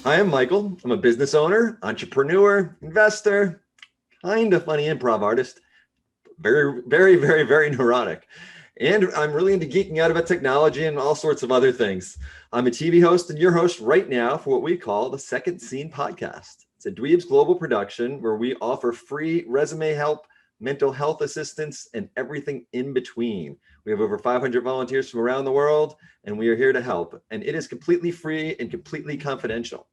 I am Michael. I'm a business owner, entrepreneur, investor, kind of funny improv artist, very, very, very, very neurotic. And I'm really into geeking out about technology and all sorts of other things. I'm a TV host and your host right now for what we call the Second Scene Podcast. It's a Dweebs global production where we offer free resume help, mental health assistance, and everything in between. We have over 500 volunteers from around the world, and we are here to help. And it is completely free and completely confidential.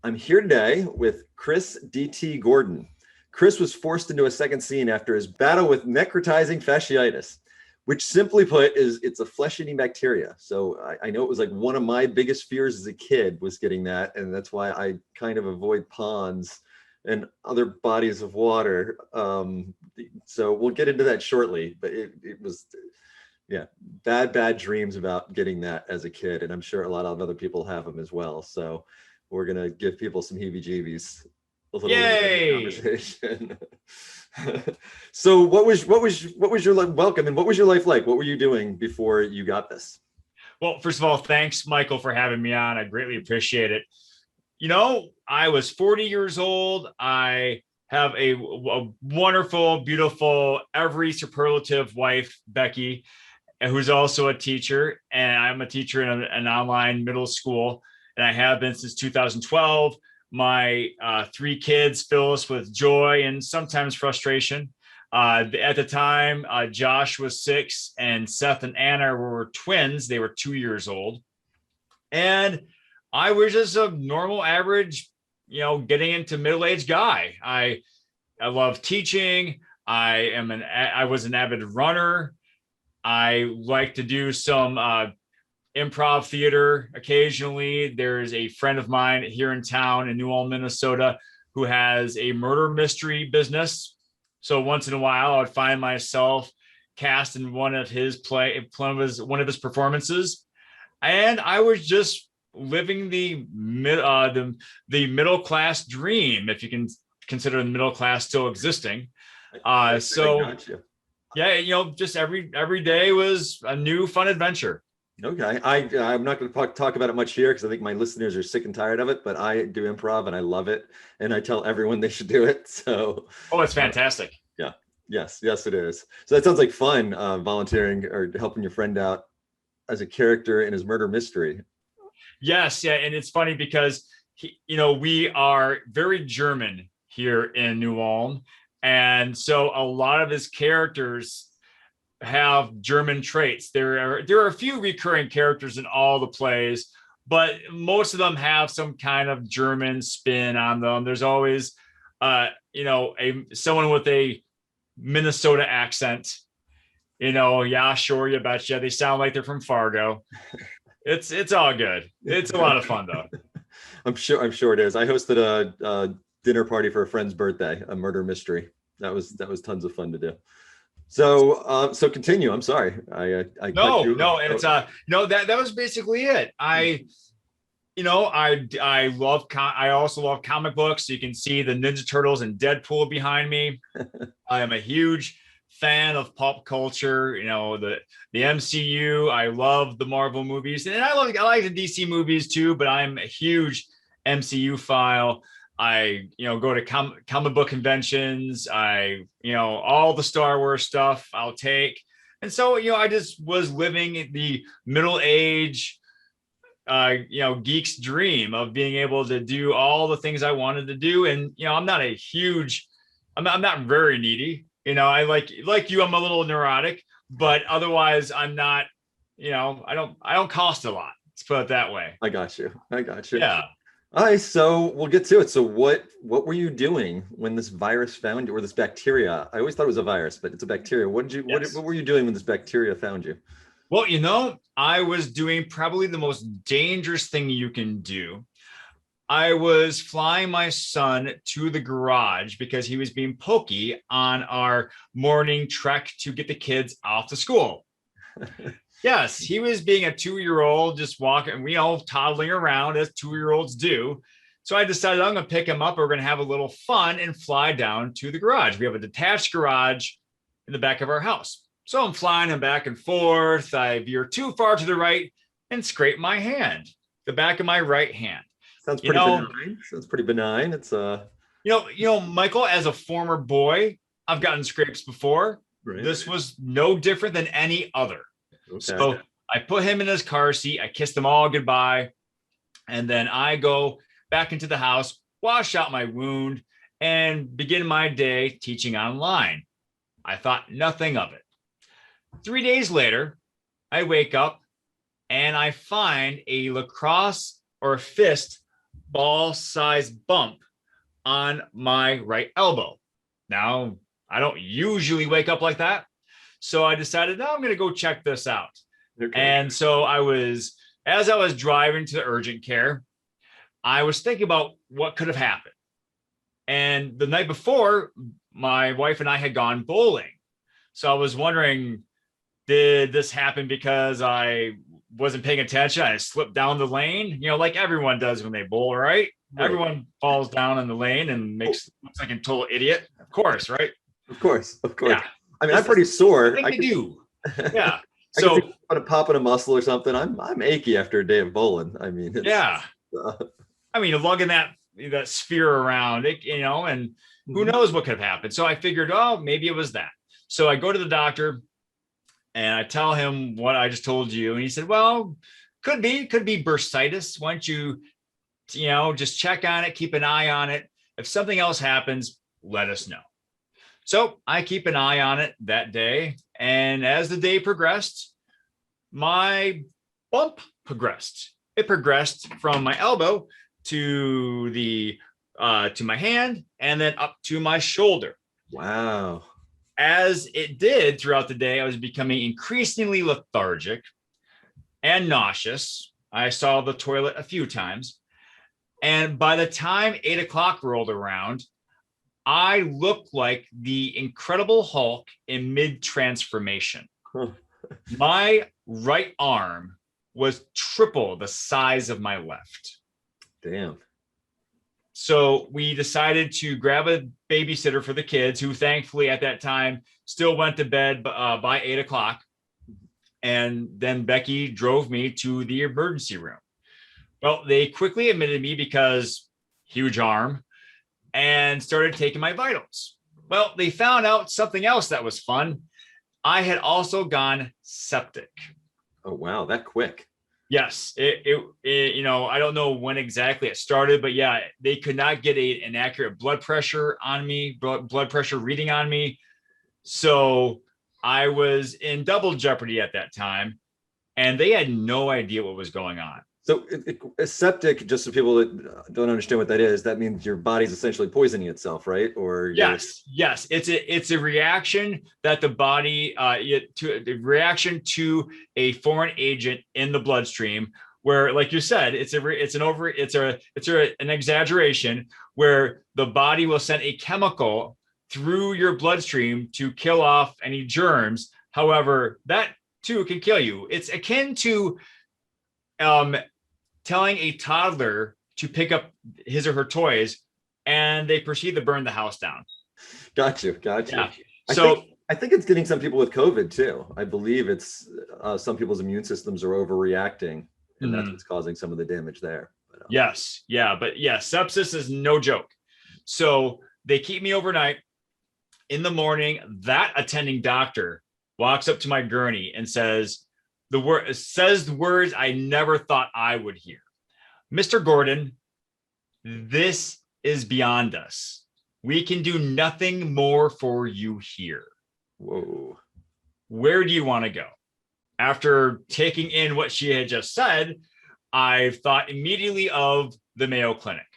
I'm here today with Chris D.T. Gordon. Chris was forced into a second scene after his battle with necrotizing fasciitis, which simply put is it's a flesh-eating bacteria. So I know it was like one of my biggest fears as a kid was getting that. And that's why I kind of avoid ponds and other bodies of water. So we'll get into that shortly, but it was, yeah, bad dreams about getting that as a kid. And I'm sure a lot of other people have them as well. So we're going to give people some heebie-jeebies. A little Yay! conversation. So what was your welcome and what was your life like? What were you doing before you got this? Well, first of all, thanks, Michael, for having me on. I greatly appreciate it. You know, I was 40 years old. I have a wonderful, beautiful, every superlative wife, Becky, who's also a teacher. And I'm a teacher in an online middle school. And I have been since 2012. My three kids fill us with joy and sometimes frustration. At the time, Josh was 6 and Seth and Anna were twins. They were 2 years old. And I was just a normal, average, getting into middle-aged guy. I love teaching. I was an avid runner. I like to do some improv theater occasionally. There's a friend of mine here in town in New Ulm, Minnesota, who has a murder mystery business. So once in a while, I would find myself cast in one of his performances, and I was just living the middle class dream, if you can consider the middle class still existing. Yeah, just every day was a new fun adventure. Okay, I'm not going to talk about it much here because I think my listeners are sick and tired of it, but I do improv and I love it, and I tell everyone they should do it. So, it's fantastic. Yeah, yes, it is. So that sounds like fun, volunteering or helping your friend out as a character in his murder mystery. Yes, yeah, and it's funny because we are very German here in New Ulm, and so a lot of his characters have German traits. There are a few recurring characters in all the plays, but most of them have some kind of German spin on them. There's always someone with a Minnesota accent. Yeah, sure, you betcha. They sound like they're from Fargo. It's all good. It's a lot of fun though. I'm sure it is. I hosted a dinner party for a friend's birthday, a murder mystery. That was tons of fun to do. So continue. I'm sorry. I no, and it's that was basically it. I love I also love comic books. You can see the Ninja Turtles and Deadpool behind me. I am a huge fan of pop culture. The MCU. I love the Marvel movies, and I like the DC movies too. But I'm a huge MCU file. I go to comic book conventions. All the Star Wars stuff I'll take. And so I just was living the middle age geek's dream of being able to do all the things I wanted to do. And I'm not very needy. I like you, I'm a little neurotic, but otherwise I'm not, I don't cost a lot. Let's put it that way. I got you. Yeah. All right, so we'll get to it. So what were you doing when this virus found you, or this bacteria? I always thought it was a virus, but it's a bacteria. What were you doing when this bacteria found you? Well, I was doing probably the most dangerous thing you can do. I was flying my son to the garage because he was being pokey on our morning trek to get the kids off to school. Yes, he was being a 2-year-old, just walking, we all toddling around as 2-year-olds do. So I decided I'm going to pick him up. We're going to have a little fun and fly down to the garage. We have a detached garage in the back of our house. So I'm flying him back and forth. I veer too far to the right and scrape my hand, the back of my right hand. Sounds You pretty know, benign. Sounds pretty benign. It's Michael, as a former boy, I've gotten scrapes before. right. This was no different than any other. Okay. So I put him in his car seat. I kissed them all goodbye. And then I go back into the house, wash out my wound, and begin my day teaching online. I thought nothing of it. 3 days later, I wake up and I find a lacrosse or a fist ball sized bump on my right elbow. Now, I don't usually wake up like that. So I decided, now I'm going to go check this out. Okay. And so as I was driving to the urgent care, I was thinking about what could have happened. And the night before, my wife and I had gone bowling. So I was wondering, did this happen because I wasn't paying attention? I slipped down the lane, like everyone does when they bowl, right? Right. Everyone falls down in the lane and looks like a total idiot. Of course, right? Of course. Yeah. I mean, I'm pretty sore. I can do. Yeah. I So can see popping a muscle or something. I'm achy after a day of bowling. I mean, yeah. I mean, lugging that sphere around, and who knows what could have happened. So I figured, oh, maybe it was that. So I go to the doctor and I tell him what I just told you. And he said, well, could be bursitis. Why don't you, just check on it, keep an eye on it. If something else happens, let us know. So I keep an eye on it that day. And as the day progressed, my bump progressed. It progressed from my elbow to to my hand and then up to my shoulder. Wow. As it did throughout the day, I was becoming increasingly lethargic and nauseous. I saw the toilet a few times. And by the time 8 o'clock rolled around, I looked like the Incredible Hulk in mid-transformation. My right arm was triple the size of my left. Damn. So we decided to grab a babysitter for the kids, who thankfully at that time still went to bed by 8 o'clock. And then Becky drove me to the emergency room. Well, they quickly admitted me because huge arm and started taking my vitals. Well, they found out something else that was fun. I had also gone septic. Oh, wow. That quick. Yes, it I don't know when exactly it started, but yeah, they could not get an accurate blood pressure on me, blood pressure reading on me. So I was in double jeopardy at that time, and they had no idea what was going on. So septic, just so people that don't understand what that is, that means your body's essentially poisoning itself, right? Or yes, it's a reaction that the body the reaction to a foreign agent in the bloodstream, where, like you said, it's an exaggeration where the body will send a chemical through your bloodstream to kill off any germs. However, that too can kill you. It's akin to telling a toddler to pick up his or her toys, and they proceed to burn the house down. Gotcha. Yeah. I think it's getting some people with COVID too. I believe it's some people's immune systems are overreacting, and that's what's causing some of the damage there. But, yes. Yeah. But yeah, sepsis is no joke. So they keep me overnight. In the morning, that attending doctor walks up to my gurney and says the words I never thought I would hear. Mr. Gordon, this is beyond us. We can do nothing more for you here. Whoa. Where do you want to go? After taking in what she had just said, I thought immediately of the Mayo Clinic,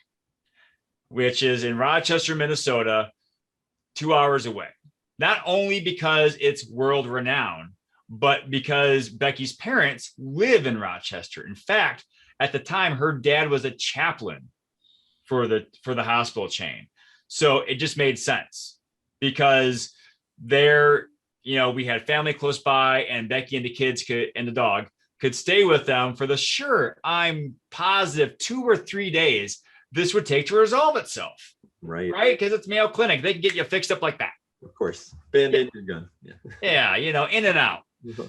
which is in Rochester, Minnesota, 2 hours away. Not only because it's world renowned, but because Becky's parents live in Rochester. In fact, at the time, her dad was a chaplain for the hospital chain. So it just made sense because we had family close by, and Becky and the kids and the dog could stay with them for I'm positive 2 or 3 days this would take to resolve itself. Right. Because it's Mayo Clinic. They can get you fixed up like that. Of course. Band-aid, you're good. Yeah, in and out.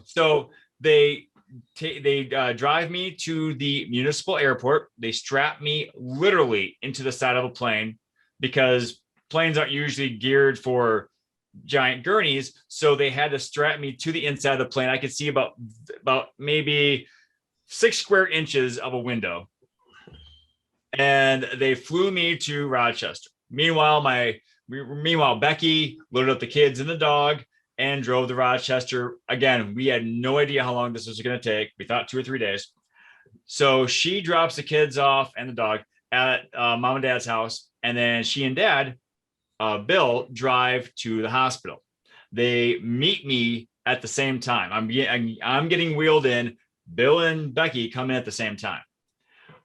So they drive me to the municipal airport. They strap me literally into the side of a plane because planes aren't usually geared for giant gurneys. So they had to strap me to the inside of the plane. I could see about maybe 6 square inches of a window. And they flew me to Rochester. Meanwhile, Becky loaded up the kids and the dog and drove to Rochester. Again, we had no idea how long this was going to take. We thought 2 or 3 days. So she drops the kids off and the dog at mom and dad's house. And then she and dad, Bill, drive to the hospital. They meet me at the same time. I'm getting wheeled in. Bill and Becky come in at the same time.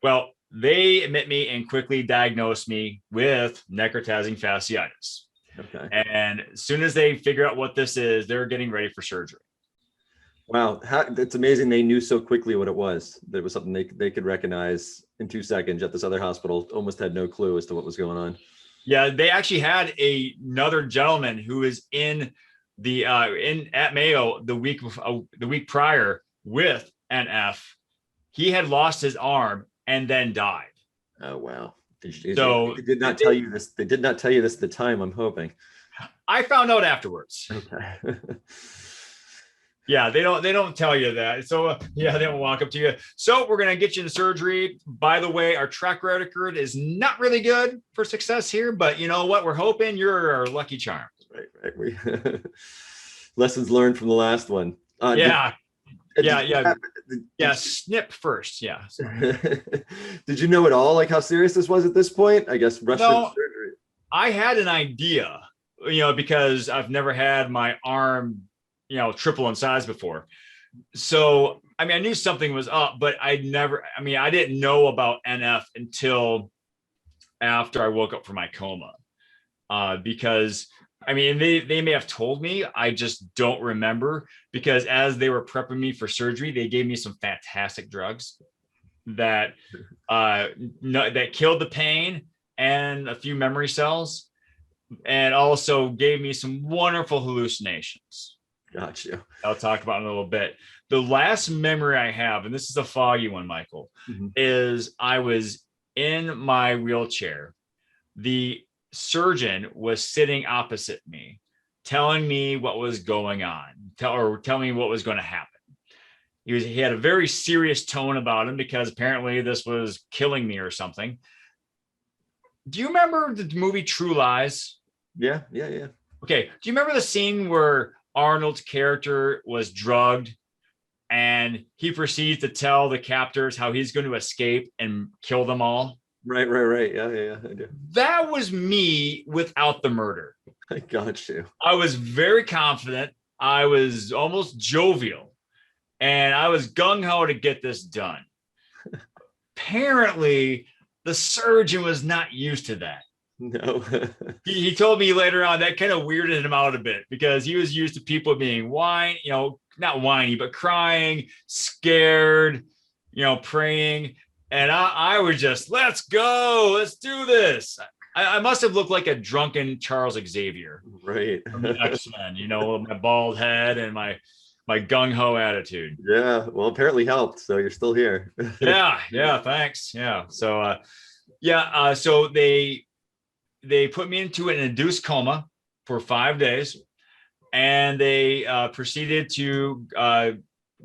Well, they admit me and quickly diagnose me with necrotizing fasciitis. Okay. And as soon as they figure out what this is, they're getting ready for surgery. Wow, it's amazing they knew so quickly what it was. That it was something they could recognize in 2 seconds. At this other hospital, almost had no clue as to what was going on. Yeah, they actually had another gentleman who was at Mayo the week prior with NF. He had lost his arm and then died. Oh wow! They did not tell you this. They did not tell you this at the time, I'm hoping. I found out afterwards. Okay. Yeah, they don't tell you that. So they don't walk up to you. So we're gonna get you into surgery. By the way, our track record is not really good for success here, but you know what? We're hoping you're our lucky charm. Right. Lessons learned from the last one. Yeah. Snip first. Yeah. Did you know at all like how serious this was at this point? I guess rushed into surgery. I had an idea, because I've never had my arm, triple in size before. So, I knew something was up, but I didn't know about NF until after I woke up from my coma. Because they may have told me, I just don't remember, because as they were prepping me for surgery, they gave me some fantastic drugs that killed the pain and a few memory cells, and also gave me some wonderful hallucinations. Gotcha. I'll talk about in a little bit. The last memory I have, and this is a foggy one, Michael, is I was in my wheelchair. The surgeon was sitting opposite me, telling me what was going on, telling me what was going to happen. He had a very serious tone about him because apparently this was killing me or something. Do you remember the movie True Lies? Yeah. Okay. Do you remember the scene where Arnold's character was drugged and he proceeds to tell the captors how he's going to escape and kill them all? Right. Yeah, I do. That was me without the murder. I got you. I was very confident. I was almost jovial. And I was gung-ho to get this done. Apparently, the surgeon was not used to that. No. He told me later on that kind of weirded him out a bit because he was used to people being not whiny, but crying, scared, praying. And I was just, let's go, let's do this. I must have looked like a drunken Charles Xavier. Right. From the X-Men, my bald head and my gung-ho attitude. Yeah, well, apparently helped. So you're still here. Yeah, thanks. Yeah. So, so they put me into an induced coma for 5 days, and they proceeded to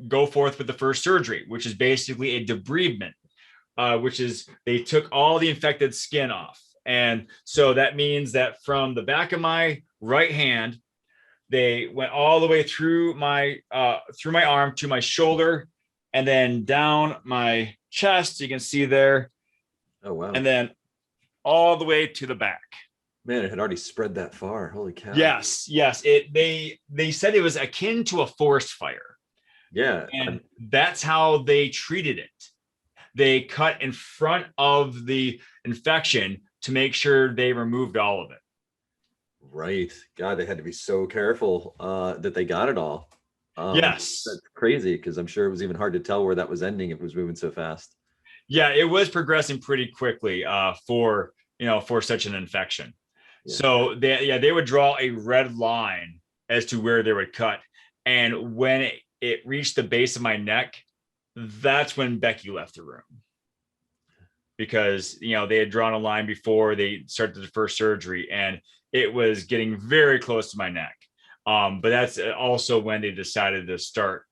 go forth with the first surgery, which is basically a debridement, which is they took all the infected skin off. And so that means that from the back of my right hand, they went all the way through my arm to my shoulder, and then down my chest. You can see there. Oh wow! And then all the way to the back. Man, it had already spread that far. Holy cow! Yes. They said it was akin to a forest fire. Yeah, and that's how they treated it. They cut in front of the infection to make sure they removed all of it. Right. God, they had to be so careful that they got it all. Yes. That's crazy because I'm sure it was even hard to tell where that was ending. It was moving so fast. Yeah, it was progressing pretty quickly for such an infection. Yeah. So they would draw a red line as to where they would cut. And when it reached the base of my neck, that's when Becky left the room, because they had drawn a line before they started the first surgery, and it was getting very close to my neck. But that's also when they decided to start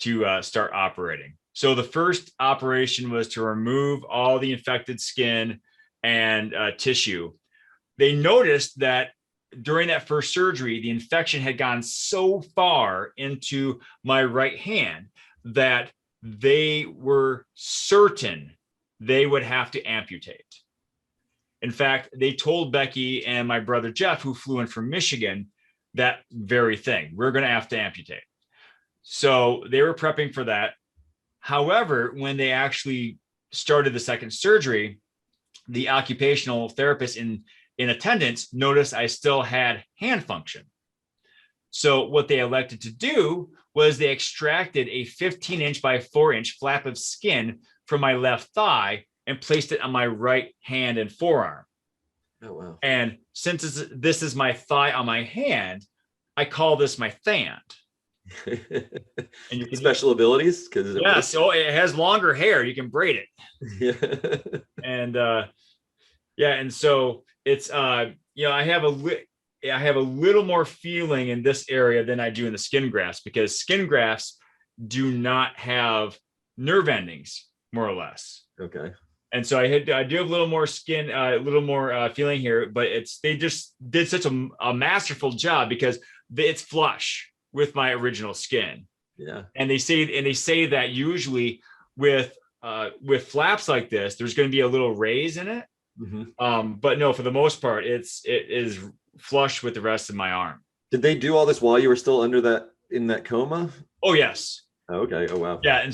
operating. So the first operation was to remove all the infected skin and tissue. They noticed that during that first surgery, the infection had gone so far into my right hand that they were certain they would have to amputate. In fact, they told Becky and my brother Jeff, who flew in from Michigan, that very thing. We're going to have to amputate. So they were prepping for that. However, when they actually started the second surgery, the occupational therapist in attendance noticed I still had hand function. So what they elected to do was they extracted a 15-inch by 4-inch flap of skin from my left thigh and placed it on my right hand and forearm. Oh, wow. And since this is my thigh on my hand, I call this my thand. And you can special abilities because it has longer hair. You can braid it. Yeah. And and so it's I have a little more feeling in this area than I do in the skin grafts, because skin grafts do not have nerve endings, more or less. Okay. And so I do have a little more skin, a little more feeling here, but they just did such a masterful job because it's flush with my original skin. Yeah. And they say that usually with flaps like this, there's going to be a little raise in it. Mm-hmm. But no, for the most part, it is flush with the rest of my arm. Did they do all this while you were still in that coma? Oh, yes. Okay. Oh, wow. Yeah.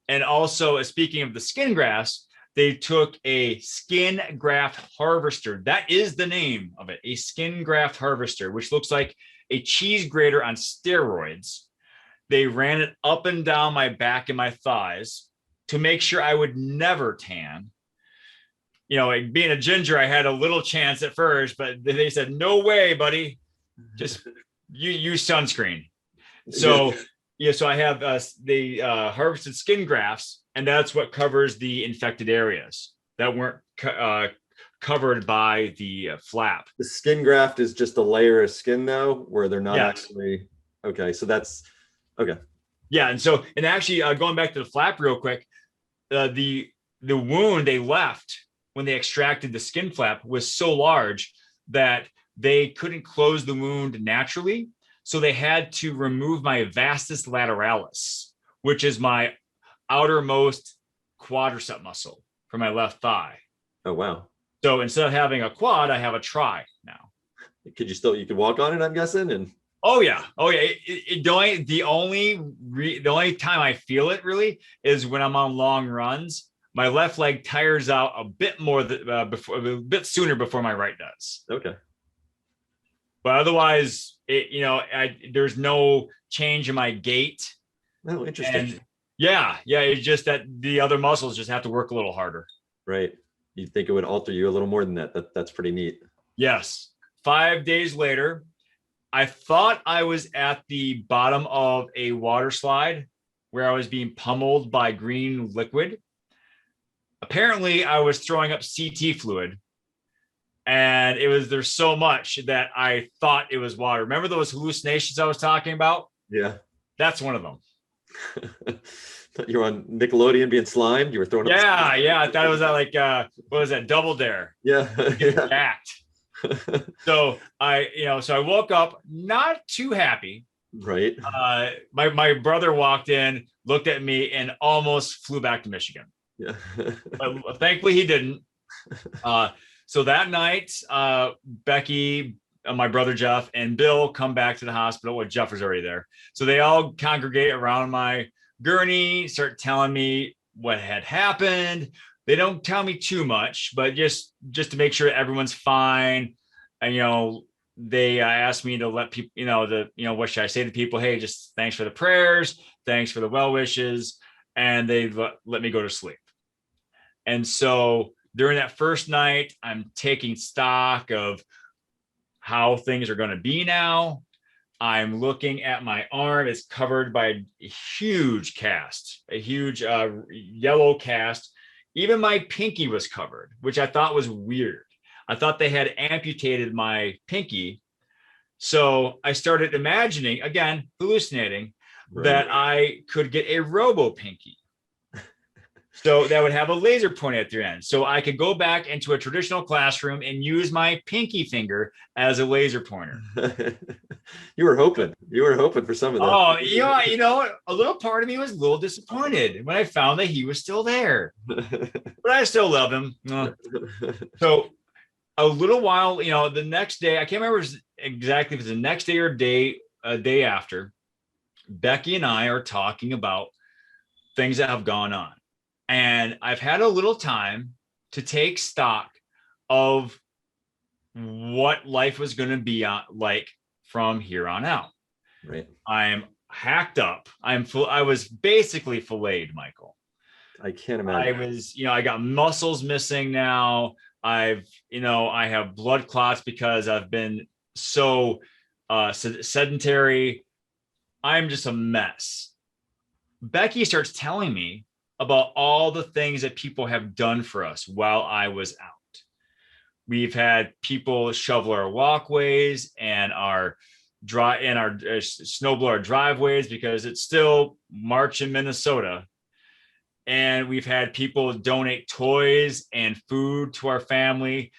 And also speaking of the skin grafts, they took a skin graft harvester. That is the name of it, a skin graft harvester, which looks like a cheese grater on steroids. They ran it up and down my back and my thighs to make sure I would never tan. Being a ginger, I had a little chance at first, but they said, no way, buddy. Just use sunscreen. So, so I have the harvested skin grafts, and that's what covers the infected areas that weren't covered by the flap. The skin graft is just a layer of skin, though, where they're not actually. Okay, so that's okay. Yeah, and actually, going back to the flap real quick, the wound they left when they extracted the skin flap was so large that they couldn't close the wound naturally. So they had to remove my vastus lateralis, which is my outermost quadricep muscle for my left thigh. Oh, wow. So instead of having a quad, I have a tri now. You could walk on it, I'm guessing? And Oh yeah. The only time I feel it really is when I'm on long runs. My left leg tires out a bit more a bit sooner before my right does. Okay. But otherwise, there's no change in my gait. Oh, interesting. And it's just that the other muscles just have to work a little harder. Right. You'd think it would alter you a little more than that. That's pretty neat. Yes. 5 days later, I thought I was at the bottom of a water slide where I was being pummeled by green liquid. Apparently, I was throwing up CT fluid, and there's so much that I thought it was water. Remember those hallucinations I was talking about? Yeah. That's one of them. You were on Nickelodeon being slimed. You were throwing up. Yeah. I thought it was like, what was that? Double Dare. Yeah. Act. So I woke up not too happy. Right. My brother walked in, looked at me, and almost flew back to Michigan. Yeah. But thankfully he didn't. So that night, Becky, my brother Jeff, and Bill come back to the hospital. Well, Jeff was already there. So they all congregate around my gurney, start telling me what had happened. They don't tell me too much, but just to make sure everyone's fine. And, they asked me to let people, what should I say to people? Hey, just thanks for the prayers. Thanks for the well wishes. And they let me go to sleep. And so during that first night, I'm taking stock of how things are going to be now. I'm looking at my arm. It's covered by a huge cast, a huge yellow cast. Even my pinky was covered, which I thought was weird. I thought they had amputated my pinky. So I started imagining, again, hallucinating, that I could get a robo pinky. So that would have a laser point at the end. So I could go back into a traditional classroom and use my pinky finger as a laser pointer. You were hoping for some of that. Oh, a little part of me was a little disappointed when I found that he was still there, but I still love him. So a little while, the next day, I can't remember exactly if it's the next day or a day after, Becky and I are talking about things that have gone on. And I've had a little time to take stock of what life was going to be like from here on out. Right. I'm hacked up. I was basically filleted, Michael. I can't imagine. I got muscles missing now. I have blood clots because I've been so sedentary. I'm just a mess. Becky starts telling me about all the things that people have done for us while I was out. We've had people shovel our walkways and snowblow our driveways because it's still March in Minnesota. And we've had people donate toys and food to our family.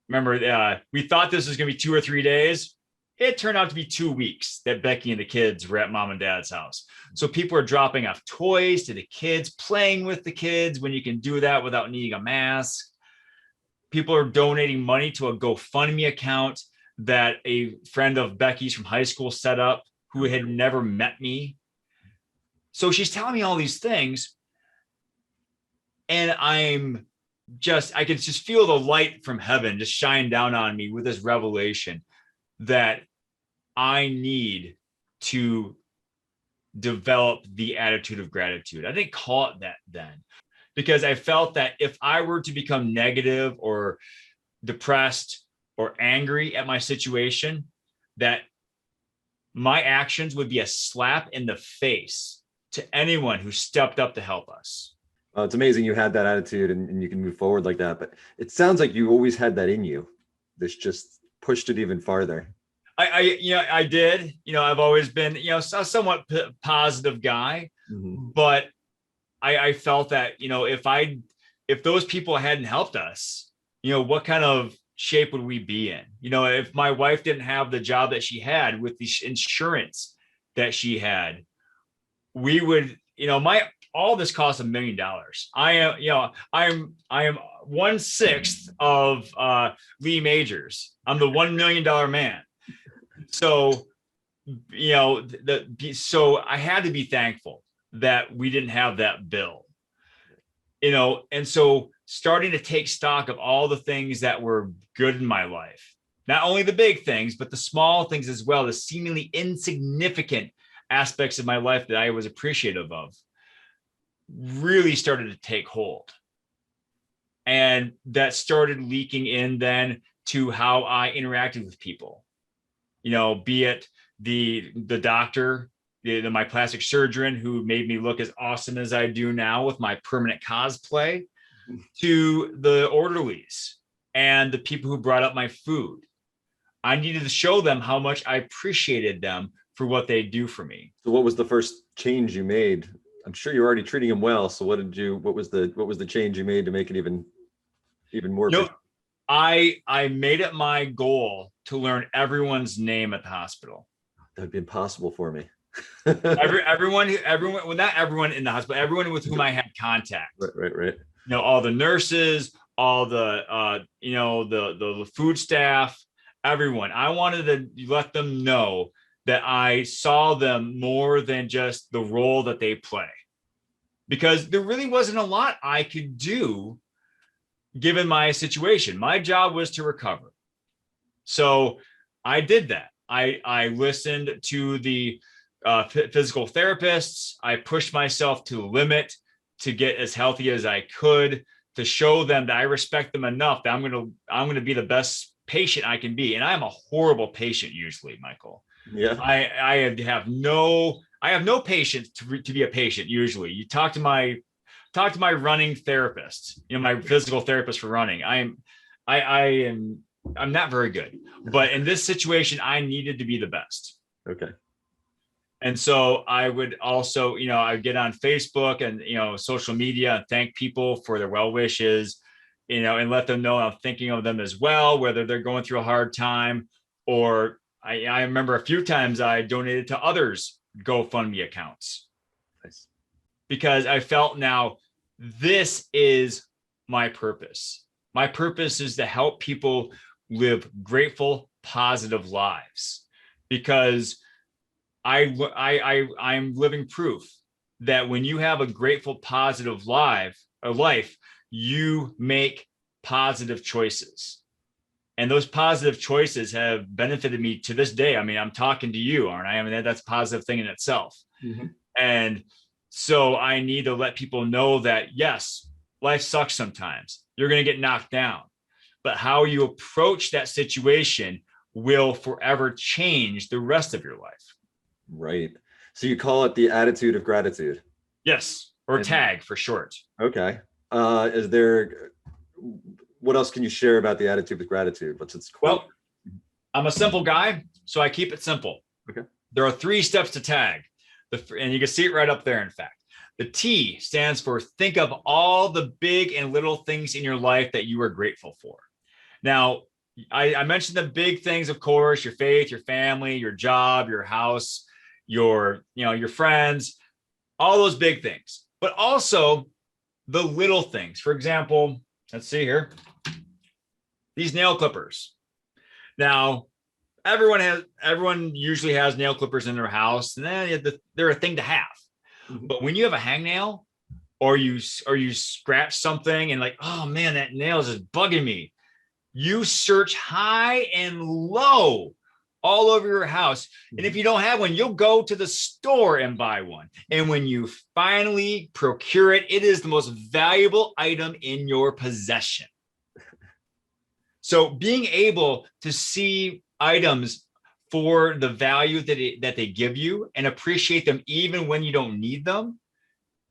Remember, we thought this was going to be 2 or 3 days. It turned out to be 2 weeks that Becky and the kids were at mom and dad's house. So people are dropping off toys to the kids, playing with the kids when you can do that without needing a mask. People are donating money to a GoFundMe account that a friend of Becky's from high school set up who had never met me. So she's telling me all these things. And I could just feel the light from heaven just shine down on me with this revelation that I need to develop the attitude of gratitude. I didn't call it that then, because I felt that if I were to become negative or depressed or angry at my situation, that my actions would be a slap in the face to anyone who stepped up to help us. It's amazing you had that attitude and you can move forward like that, but it sounds like you always had that in you. This just pushed it even farther. I did. I've always been, a somewhat positive guy, but I felt that, if those people hadn't helped us, what kind of shape would we be in? If my wife didn't have the job that she had with the insurance that she had, we would, all this costs $1 million. I am 1/6 of Lee Majors. I'm the $1 million man. So, so I had to be thankful that we didn't have that bill, and so starting to take stock of all the things that were good in my life, not only the big things, but the small things as well, the seemingly insignificant aspects of my life that I was appreciative of, really started to take hold. And that started leaking in then to how I interacted with people. Be it the doctor, my plastic surgeon who made me look as awesome as I do now with my permanent cosplay, to the orderlies and the people who brought up my food. I needed to show them how much I appreciated them for what they do for me. So what was the first change you made? I'm sure you're already treating them well. So what was the change you made to make it even more? I made it my goal to learn everyone's name at the hospital. That'd be impossible for me. everyone, well, not everyone in the hospital, everyone with whom I had contact. Right. All the nurses, all the the food staff, everyone. I wanted to let them know that I saw them more than just the role that they play, because there really wasn't a lot I could do given my situation. My job was to recover. So I did that. I listened to the physical therapists. I pushed myself to the limit to get as healthy as I could, to show them that I respect them enough that I'm going to be the best patient I can be. And I'm a horrible patient usually, Michael. Yeah. I have no patience to be a patient. Usually you talk to my running therapist, my physical therapist for running. I'm not very good, but in this situation, I needed to be the best. Okay. And so I would also, I get on Facebook and, social media and thank people for their well wishes, and let them know I'm thinking of them as well, whether they're going through a hard time or I remember a few times I donated to others' GoFundMe accounts. Nice. Because I felt now this is my purpose. My purpose is to help people live grateful, positive lives because I'm living proof that when you have a grateful, positive life, you make positive choices. And those positive choices have benefited me to this day. I mean, I'm talking to you, aren't I? I mean, that's a positive thing in itself. Mm-hmm. And so I need to let people know that, yes, life sucks sometimes. You're going to get knocked down. But how you approach that situation will forever change the rest of your life. Right. So you call it the attitude of gratitude. Yes. Or And, TAG for short. okay. What else can you share about the attitude of gratitude? What's its quote? Well, I'm a simple guy, so I keep it simple. Okay. There are 3 steps to TAG. And you can see it right up there, in fact. The T stands for think of all the big and little things in your life that you are grateful for. Now, I mentioned the big things, of course, your faith, your family, your job, your house, your friends, all those big things, but also the little things. For example, let's see here, these nail clippers. Now, everyone usually has nail clippers in their house, and then they're a thing to have. Mm-hmm. But when you have a hangnail or you scratch something and like, oh man, that nail is just bugging me, you search high and low all over your house. And if you don't have one, you'll go to the store and buy one. And when you finally procure it, it is the most valuable item in your possession. So being able to see items for the value that they give you and appreciate them even when you don't need them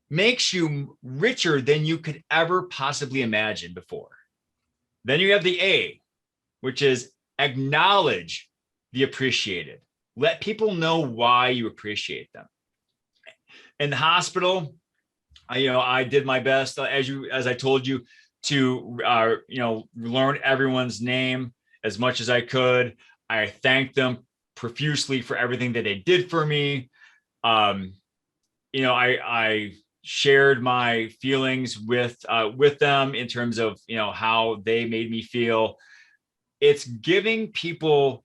makes you richer than you could ever possibly imagine before. Then you have the A, which is acknowledge the appreciated. Let people know why you appreciate them. In the hospital, I did my best, as I told you, to learn everyone's name as much as I could. I thanked them profusely for everything that they did for me. I shared my feelings with them in terms of how they made me feel. It's giving people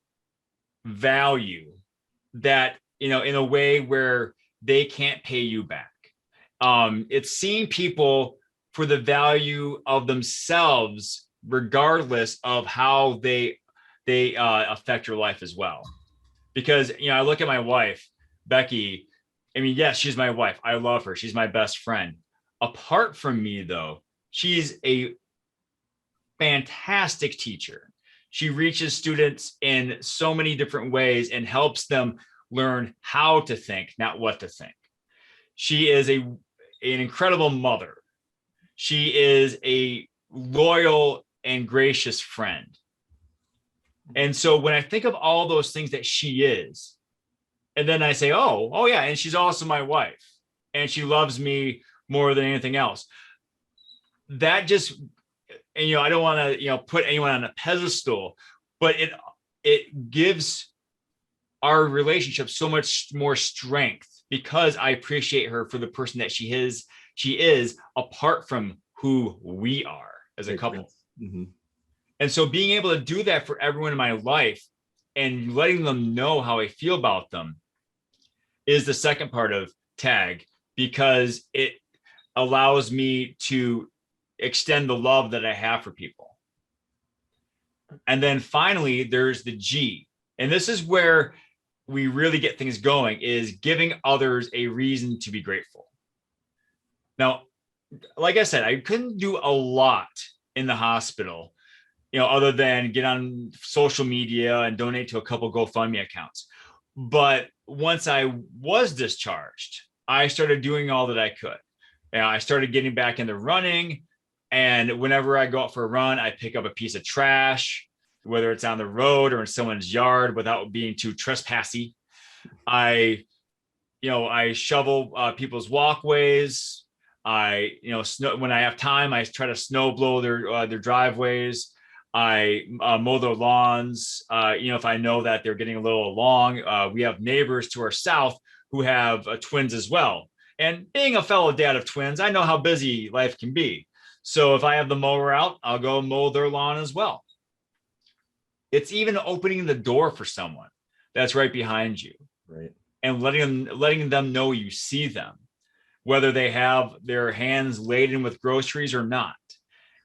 value that in a way where they can't pay you back. It's seeing people for the value of themselves, regardless of how they affect your life as well. Because I look at my wife, Becky. I mean, yes, she's my wife. I love her. She's my best friend. Apart from me, though, she's a fantastic teacher. She reaches students in so many different ways and helps them learn how to think, not what to think. She is an incredible mother. She is a loyal and gracious friend. And so when I think of all those things that she is, and then I say, oh yeah, and she's also my wife, and she loves me more than anything else. That just, and I don't want to put anyone on a pedestal, but it gives our relationship so much more strength because I appreciate her for the person that she is. She is apart from who we are as a couple. Mm-hmm. And so being able to do that for everyone in my life and letting them know how I feel about them is the second part of TAG, because it allows me to extend the love that I have for people. And then finally, there's the G. And this is where we really get things going, is giving others a reason to be grateful. Now, like I said, I couldn't do a lot in the hospital, other than get on social media and donate to a couple GoFundMe accounts. But once I was discharged, I started doing all that I could. And I started getting back into running. And whenever I go out for a run, I pick up a piece of trash, whether it's on the road or in someone's yard without being too trespassy. I, I shovel people's walkways. When I have time, I try to snow blow their driveways. I mow their lawns. If I know that they're getting a little along, we have neighbors to our south who have twins as well. And being a fellow dad of twins, I know how busy life can be. So if I have the mower out, I'll go mow their lawn as well. It's even opening the door for someone that's right behind you, right, and letting them know you see them, whether they have their hands laden with groceries or not.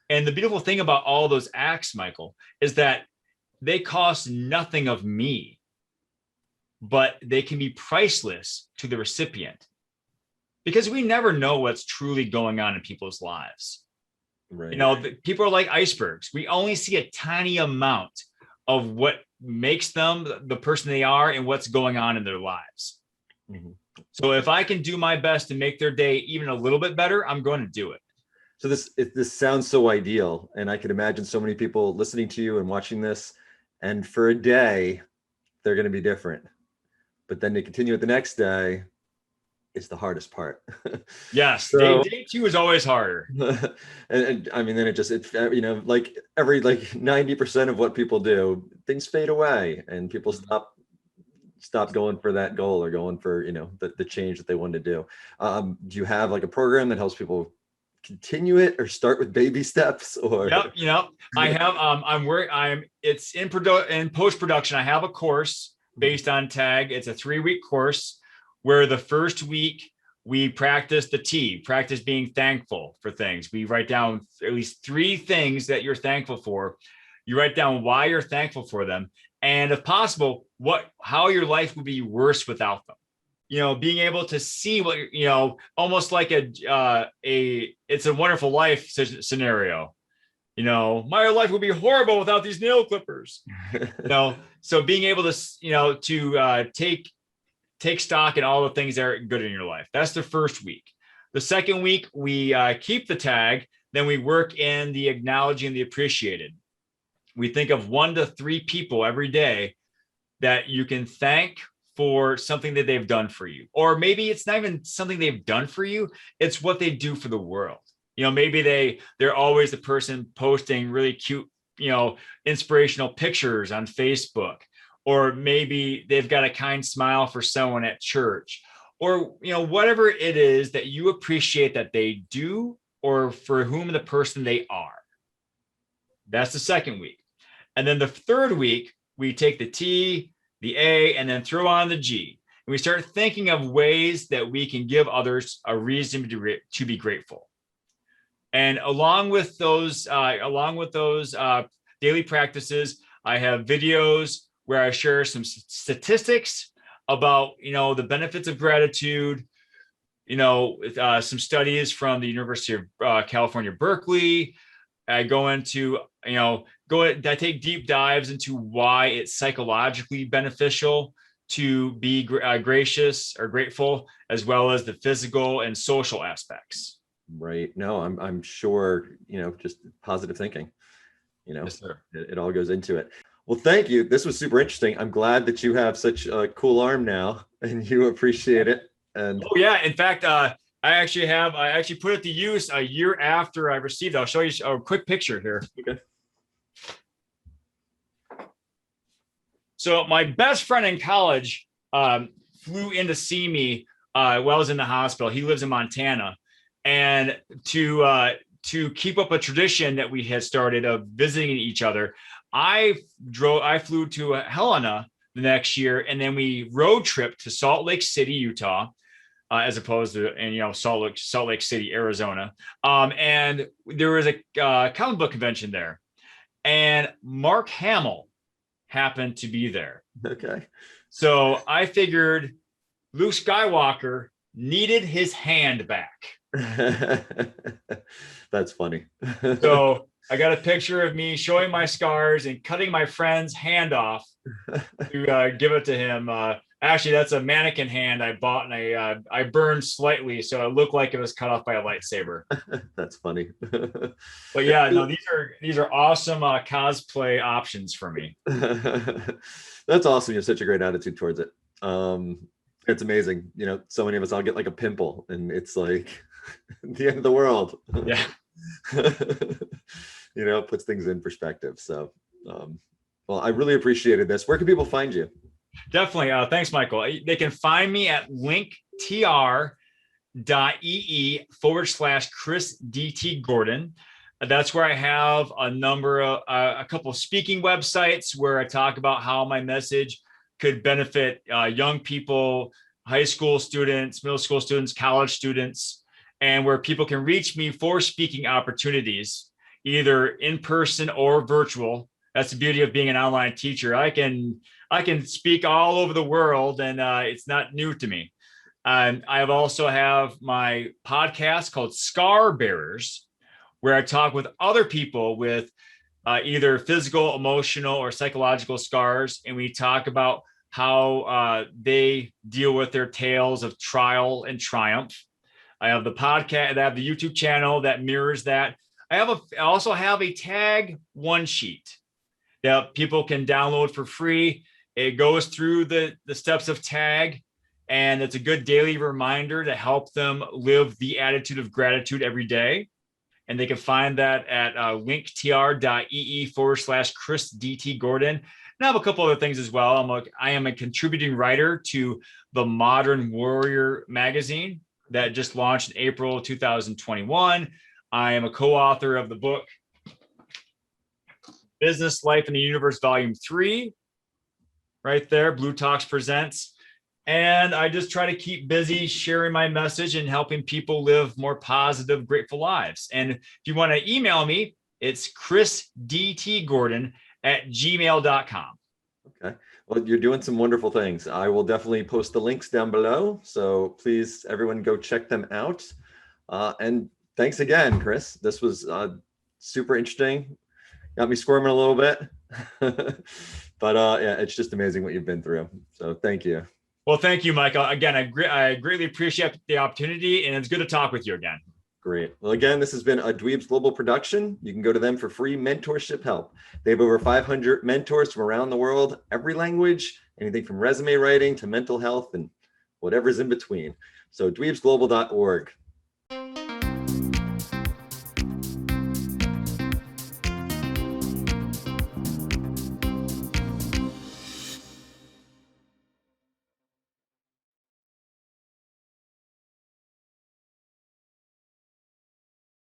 And the beautiful thing about all those acts, Michael, is that they cost nothing of me, but they can be priceless to the recipient, because we never know what's truly going on in people's lives. Right. People are like icebergs. We only see a tiny amount of what makes them the person they are and what's going on in their lives. Mm-hmm. So if I can do my best to make their day even a little bit better, I'm going to do it. So this sounds so ideal, and I can imagine so many people listening to you and watching this, and for a day, they're going to be different. But then to continue it the next day, it's the hardest part. Yes, so, day two is always harder. and I mean, then like every 90% of what people do, things fade away, and people stop going for that goal or going for the change that they want to do. Do you have like a program that helps people continue it, or start with baby steps? Or I have it's in post-production. I have a course based on TAG. It's a 3-week course where the first week we practice practice being thankful for things. We write down at least 3 things that you're thankful for. You write down why you're thankful for them, and if possible, how your life would be worse without them. Being able to see what, almost like It's a Wonderful Life scenario. My life would be horrible without these nail clippers. So being able to, to take stock in all the things that are good in your life. That's the first week. The second week, we keep the tag. Then we work in the acknowledging the appreciated. We think of 1 to 3 people every day that you can thank for something that they've done for you. Or maybe it's not even something they've done for you. It's what they do for the world. Maybe they're always the person posting really cute, inspirational pictures on Facebook. Or maybe they've got a kind smile for someone at church, or, whatever it is that you appreciate that they do, or for whom the person they are. That's the second week. And then the third week, we take the T, the A, and then throw on the G. And we start thinking of ways that we can give others a reason to be grateful. And along with those daily practices, I have videos where I share some statistics about, the benefits of gratitude, some studies from the University of California, Berkeley. I go into, I take deep dives into why it's psychologically beneficial to be gracious or grateful, as well as the physical and social aspects. Right. No, I'm sure, just positive thinking, Yes, sir. It all goes into it. Well, thank you. This was super interesting. I'm glad that you have such a cool arm now and you appreciate it. And oh yeah, in fact, I actually put it to use a year after I received it. I'll show you a quick picture here. Okay. So my best friend in college flew in to see me while I was in the hospital. He lives in Montana, and to keep up a tradition that we had started of visiting each other, I flew to Helena the next year, and then we road tripped to Salt Lake City, Utah, as opposed to Salt Lake City, Arizona. And there was a comic book convention there, and Mark Hamill happened to be there. Okay. So I figured Luke Skywalker needed his hand back. That's funny. So I got a picture of me showing my scars and cutting my friend's hand off to give it to him Actually, that's a mannequin hand I bought, and I burned slightly, so it looked like it was cut off by a lightsaber. That's funny. But yeah, no, these are awesome cosplay options for me. That's awesome. You have such a great attitude towards it. It's amazing. You know, so many of us all get like a pimple, and it's like the end of the world. Yeah. You know, it puts things in perspective. So, well, I really appreciated this. Where can people find you? Definitely. Thanks, Michael. They can find me at linktr.ee/Chris DT Gordon. That's where I have a couple of speaking websites where I talk about how my message could benefit young people, high school students, middle school students, college students, and where people can reach me for speaking opportunities, either in person or virtual. That's the beauty of being an online teacher. I can speak all over the world, and it's not new to me. I also have my podcast called Scar Bearers, where I talk with other people with either physical, emotional, or psychological scars, and we talk about how they deal with their tales of trial and triumph. I have the podcast, I have the YouTube channel that mirrors that. I also have a tag one sheet that people can download for free. It goes through the steps of tag, and it's a good daily reminder to help them live the attitude of gratitude every day. And they can find that at linktr.ee/Chris DT Gordon. And I have a couple other things as well. I am a contributing writer to the Modern Warrior magazine that just launched in April 2021. I am a co-author of the book Business, Life, and the Universe, Volume 3. Right there, Blue Talks presents. And I just try to keep busy sharing my message and helping people live more positive, grateful lives. And if you want to email me, it's chrisdtgordon@gmail.com. Okay. Well, you're doing some wonderful things. I will definitely post the links down below. So please, everyone, go check them out. And thanks again, Chris. This was super interesting. Got me squirming a little bit. But yeah, it's just amazing what you've been through. So thank you. Well, thank you, Michael. Again, I greatly appreciate the opportunity, and it's good to talk with you again. Great. Well, again, this has been a Dweebs Global production. You can go to them for free mentorship help. They have over 500 mentors from around the world, every language, anything from resume writing to mental health and whatever's in between. So dweebsglobal.org.